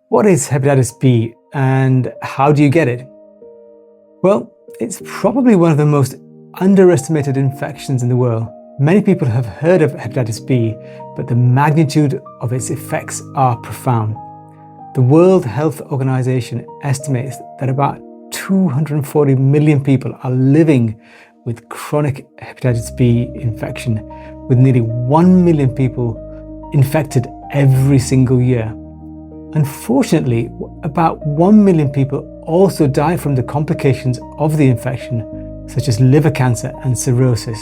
What is hepatitis B and how do you get it? Well, it's probably one of the most underestimated infections in the world. Many people have heard of hepatitis B, but the magnitude of its effects are profound. The World Health Organization estimates that about 240 million people are living with chronic hepatitis B infection, with nearly 1 million people infected every single year. Unfortunately, about 1 million people also die from the complications of the infection, such as liver cancer and cirrhosis.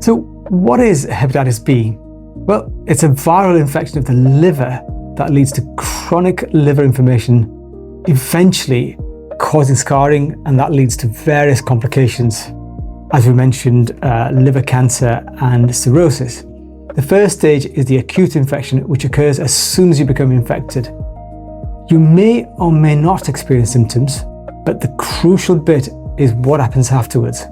So, what is hepatitis B? Well, it's a viral infection of the liver that leads to chronic liver inflammation, eventually causing scarring, and that leads to various complications. As we mentioned, liver cancer and cirrhosis. The first stage is the acute infection, which occurs as soon as you become infected. You may or may not experience symptoms, but the crucial bit is what happens afterwards.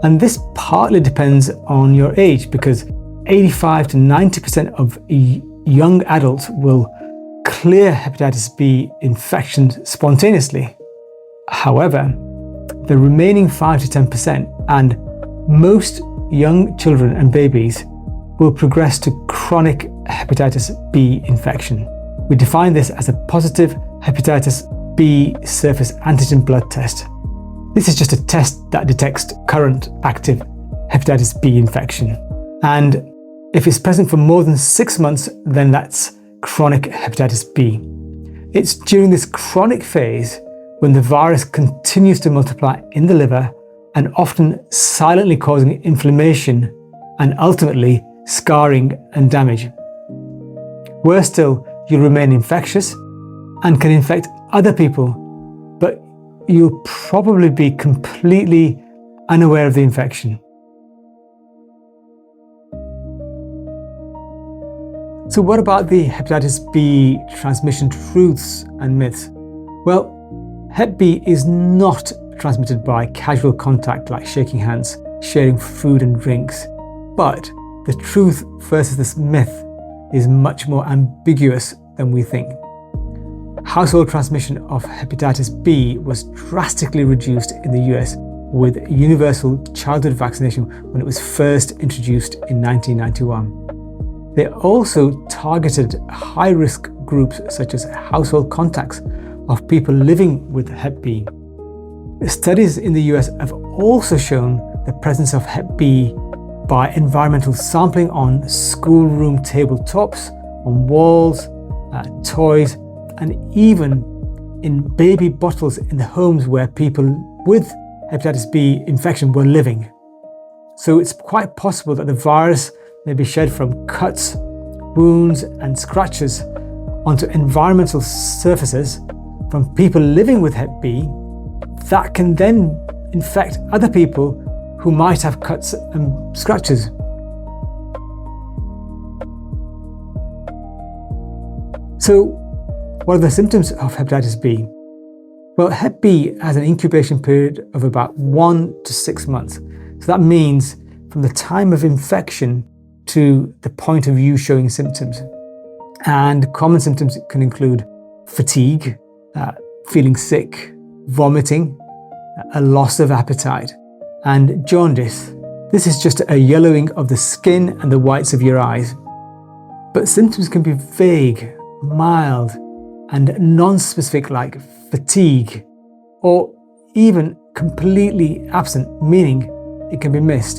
And this partly depends on your age, because 85 to 90% of young adults will clear hepatitis B infection spontaneously. However, the remaining 5 to 10% and most young children and babies will progress to chronic hepatitis B infection. We define this as a positive hepatitis B surface antigen blood test. This is just a test that detects current active hepatitis B infection. And if it's present for more than 6 months, then that's chronic hepatitis B. It's during this chronic phase when the virus continues to multiply in the liver and often silently causing inflammation and ultimately scarring and damage. Worse still, you'll remain infectious and can infect other people, but you'll probably be completely unaware of the infection. So what about the hepatitis B transmission truths and myths? Well, Hep B is not transmitted by casual contact like shaking hands, sharing food and drinks. But the truth versus this myth is much more ambiguous than we think. Household transmission of hepatitis B was drastically reduced in the US with universal childhood vaccination when it was first introduced in 1991. They also targeted high-risk groups such as household contacts of people living with Hep B. Studies in the US have also shown the presence of Hep B by environmental sampling on schoolroom tabletops, on walls, toys, and even in baby bottles in the homes where people with hepatitis B infection were living. So it's quite possible that the virus may be shed from cuts, wounds, and scratches onto environmental surfaces from people living with Hep B that can then infect other people who might have cuts and scratches. So, what are the symptoms of hepatitis B? Well, Hep B has an incubation period of about 1 to 6 months. So that means from the time of infection to the point of you showing symptoms. And common symptoms can include fatigue, feeling sick, vomiting, a loss of appetite, and jaundice. This is just a yellowing of the skin and the whites of your eyes. But symptoms can be vague, mild, and non-specific like fatigue, or even completely absent, meaning it can be missed.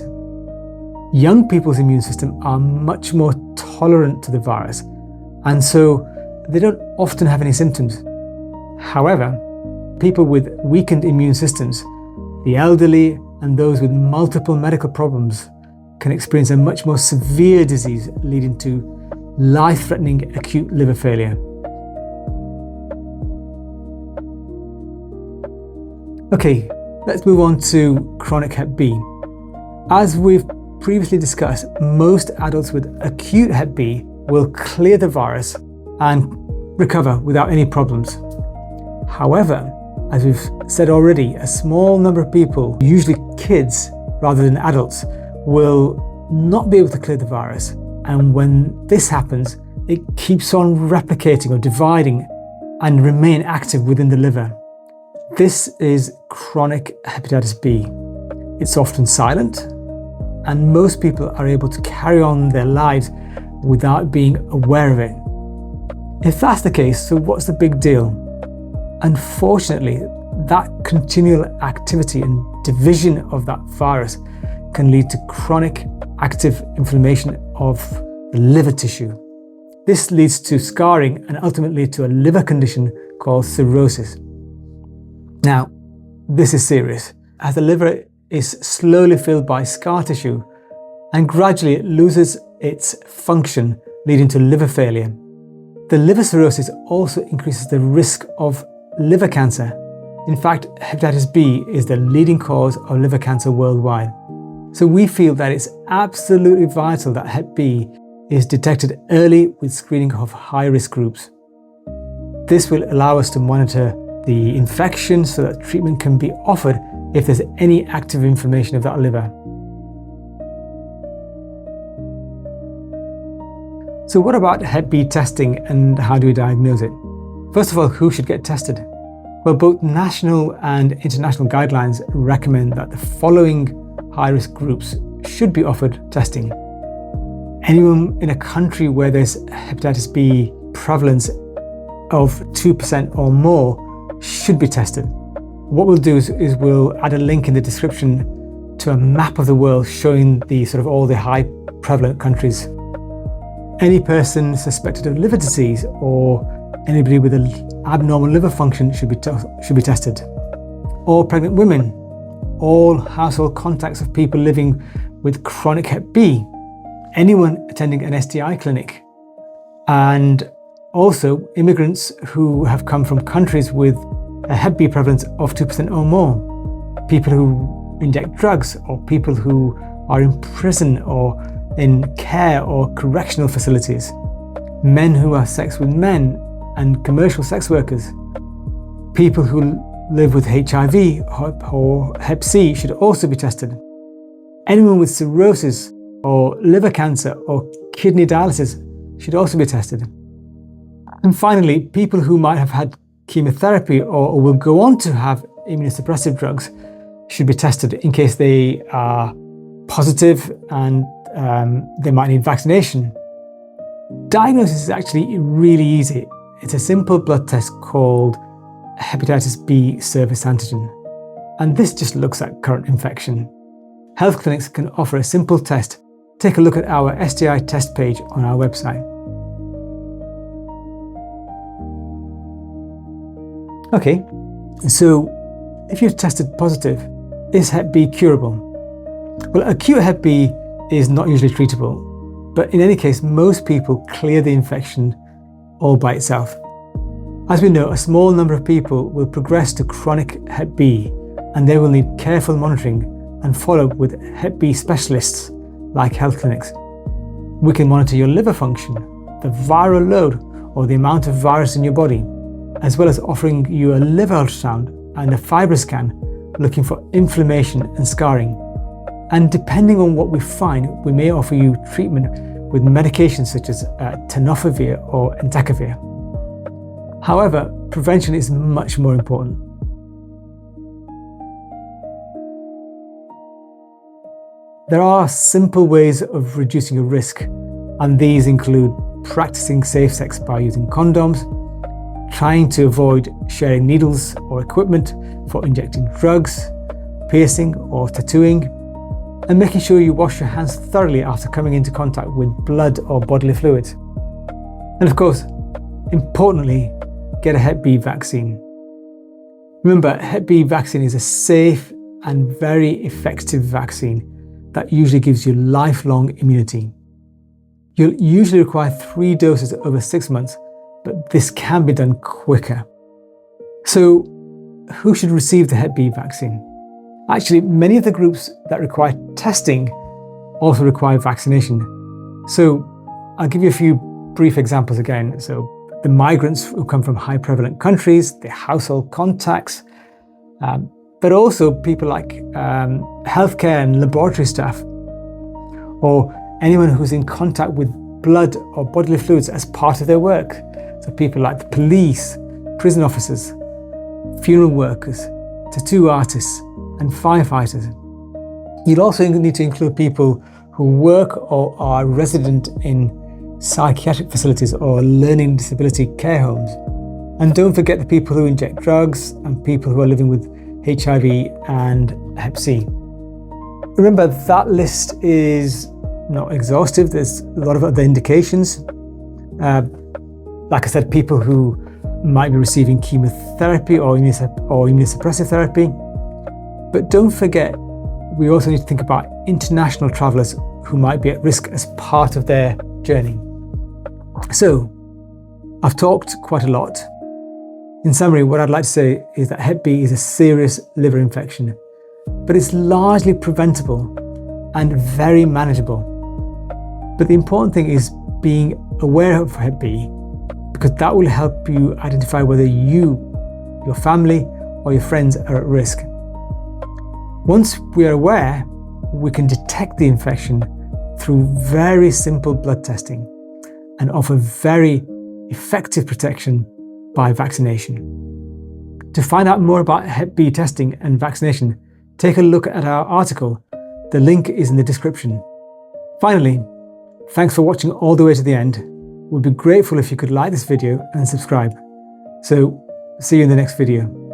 Young people's immune system are much more tolerant to the virus, and so they don't often have any symptoms. However, people with weakened immune systems, the elderly, and those with multiple medical problems can experience a much more severe disease leading to life-threatening acute liver failure. Okay, let's move on to chronic Hep B. As we've previously discussed, most adults with acute Hep B will clear the virus and recover without any problems. However, as we've said already, a small number of people, usually kids rather than adults, will not be able to clear the virus, And when this happens, it keeps on replicating or dividing and remain active within the liver. This is chronic hepatitis B. It's often silent, and most people are able to carry on their lives without being aware of it. If that's the case, so what's the big deal? Unfortunately, that continual activity and division of that virus can lead to chronic active inflammation of the liver tissue. This leads to scarring and ultimately to a liver condition called cirrhosis. Now, this is serious, as the liver is slowly filled by scar tissue and gradually it loses its function, leading to liver failure. The liver cirrhosis also increases the risk of liver cancer. In fact, hepatitis B is the leading cause of liver cancer worldwide. So we feel that it's absolutely vital that Hep B is detected early with screening of high-risk groups. This will allow us to monitor the infection so that treatment can be offered if there's any active inflammation of that liver. So what about Hep B testing and how do we diagnose it? First of all, who should get tested? Well, both national and international guidelines recommend that the following high-risk groups should be offered testing. Anyone in a country where there's hepatitis B prevalence of 2% or more should be tested. What we'll do is we'll add a link in the description to a map of the world showing the sort of all the high prevalent countries. Any person suspected of liver disease or anybody with an abnormal liver function should be tested. All pregnant women, all household contacts of people living with chronic Hep B, anyone attending an STI clinic, and also immigrants who have come from countries with a Hep B prevalence of 2% or more, people who inject drugs, or people who are in prison or in care or correctional facilities, men who have sex with men and commercial sex workers, people who live with HIV or Hep C should also be tested. Anyone with cirrhosis or liver cancer or kidney dialysis should also be tested. And finally, people who might have had chemotherapy or will go on to have immunosuppressive drugs should be tested in case they are positive and they might need vaccination. Diagnosis is actually really easy. It's a simple blood test called hepatitis B surface antigen, and this just looks at current infection. Health Klinix can offer a simple test. Take a look at our STI test page on our website. Okay, so if you've tested positive, is Hep B curable? Well, acute Hep B is not usually treatable, but in any case, most people clear the infection all by itself. As we know, a small number of people will progress to chronic Hep B, and they will need careful monitoring and follow-up with Hep B specialists like Health Klinix. We can monitor your liver function, the viral load or the amount of virus in your body, as well as offering you a liver ultrasound and a FibroScan looking for inflammation and scarring. And depending on what we find, we may offer you treatment with medications such as tenofovir or entecavir. However, prevention is much more important. There are simple ways of reducing your risk, and these include practicing safe sex by using condoms, trying to avoid sharing needles or equipment for injecting drugs, piercing or tattooing, and making sure you wash your hands thoroughly after coming into contact with blood or bodily fluids. And of course, importantly, get a Hep B vaccine. Remember, Hep B vaccine is a safe and very effective vaccine that usually gives you lifelong immunity. You'll usually require 3 doses over 6 months, but this can be done quicker. So, who should receive the Hep B vaccine? Actually, many of the groups that require testing also require vaccination. So, I'll give you a few brief examples again. So, the migrants who come from high prevalent countries, the household contacts, but also people like healthcare and laboratory staff, or anyone who's in contact with blood or bodily fluids as part of their work. So people like the police, prison officers, funeral workers, tattoo artists, and firefighters. You'll also need to include people who work or are resident in psychiatric facilities or learning disability care homes. And don't forget the people who inject drugs and people who are living with HIV and Hep C. Remember, that list is not exhaustive. There's a lot of other indications. Like I said, people who might be receiving chemotherapy or immunosuppressive therapy. But don't forget, we also need to think about international travellers who might be at risk as part of their journey. So, I've talked quite a lot. In summary, what I'd like to say is that Hep B is a serious liver infection, but it's largely preventable and very manageable. But the important thing is being aware of Hep B, because that will help you identify whether you, your family, or your friends are at risk. Once we are aware, we can detect the infection through very simple blood testing and offer very effective protection by vaccination. To find out more about Hep B testing and vaccination, take a look at our article. The link is in the description. Finally, thanks for watching all the way to the end. We'd be grateful if you could like this video and subscribe. So, see you in the next video.